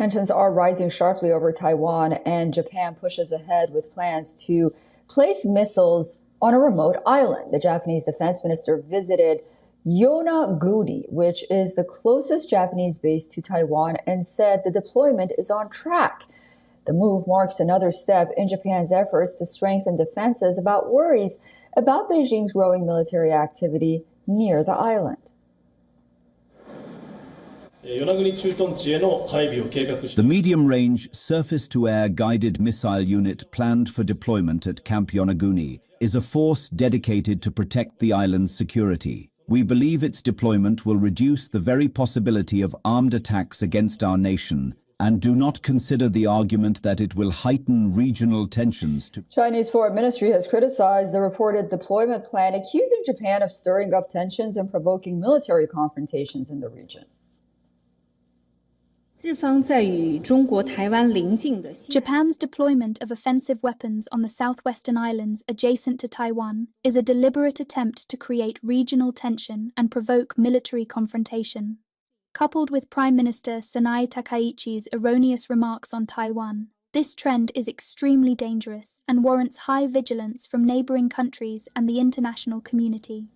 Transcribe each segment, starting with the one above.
Tensions are rising sharply over Taiwan, and Japan pushes ahead with plans to place missiles on a remote island. The Japanese defense minister visited Yonaguni, which is the closest Japanese base to Taiwan, and said the deployment is on track. The move marks another step in Japan's efforts to strengthen defenses about worries about Beijing's growing military activity near the island. The medium-range surface-to-air guided missile unit planned for deployment at Camp Yonaguni is a force dedicated to protect the island's security. We believe its deployment will reduce the very possibility of armed attacks against our nation and do not consider the argument that it will heighten regional tensions. Chinese Foreign Ministry has criticized the reported deployment plan, accusing Japan of stirring up tensions and provoking military confrontations in the region. Japan's deployment of offensive weapons on the southwestern islands adjacent to Taiwan is a deliberate attempt to create regional tension and provoke military confrontation. Coupled with Prime Minister Sanae Takaichi's erroneous remarks on Taiwan, this trend is extremely dangerous and warrants high vigilance from neighboring countries and the international community.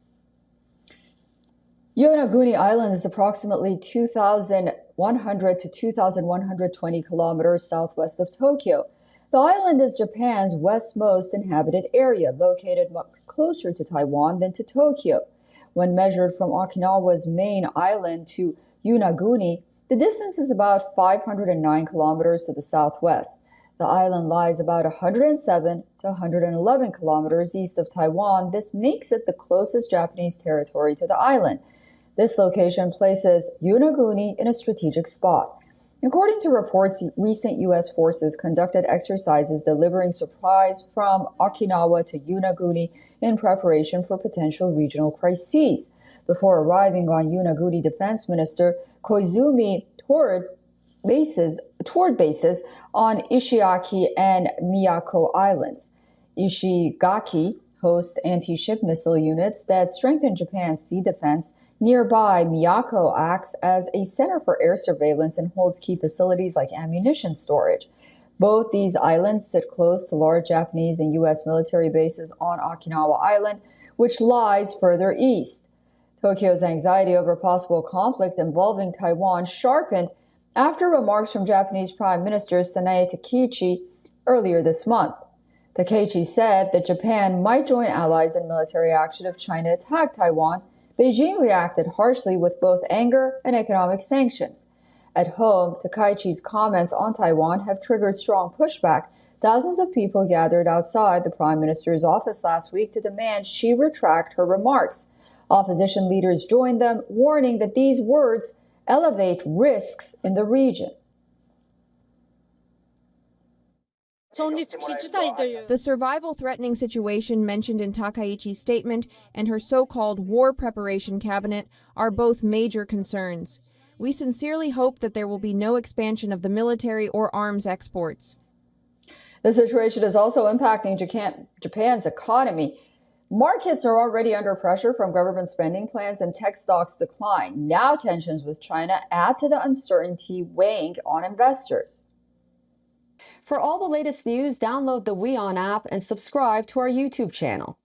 Yonaguni Island is approximately 2,100 to 2,120 kilometers southwest of Tokyo. The island is Japan's westmost inhabited area, located much closer to Taiwan than to Tokyo. When measured from Okinawa's main island to Yonaguni, the distance is about 509 kilometers to the southwest. The island lies about 107 to 111 kilometers east of Taiwan. This makes it the closest Japanese territory to the island. This location places Yonaguni in a strategic spot. According to reports, recent U.S. forces conducted exercises delivering supplies from Okinawa to Yonaguni in preparation for potential regional crises. Before arriving on Yonaguni, Defense Minister Koizumi toured bases on Ishiaki and Miyako Islands. Ishigaki hosts anti-ship missile units that strengthen Japan's sea defense. Nearby, Miyako acts as a center for air surveillance and holds key facilities like ammunition storage. Both these islands sit close to large Japanese and U.S. military bases on Okinawa Island, which lies further east. Tokyo's anxiety over possible conflict involving Taiwan sharpened after remarks from Japanese Prime Minister Sanae Takaichi earlier this month. Takaichi said that Japan might join allies in military action if China attacked Taiwan. Beijing reacted harshly with both anger and economic sanctions. At home, Takaichi's comments on Taiwan have triggered strong pushback. Thousands of people gathered outside the Prime Minister's office last week to demand she retract her remarks. Opposition leaders joined them, warning that these words elevate risks in the region. The survival-threatening situation mentioned in Takaichi's statement and her so-called war preparation cabinet are both major concerns. We sincerely hope that there will be no expansion of the military or arms exports. The situation is also impacting Japan's economy. Markets are already under pressure from government spending plans and tech stocks decline. Now tensions with China add to the uncertainty weighing on investors. For all the latest news, download the WION app and subscribe to our YouTube channel.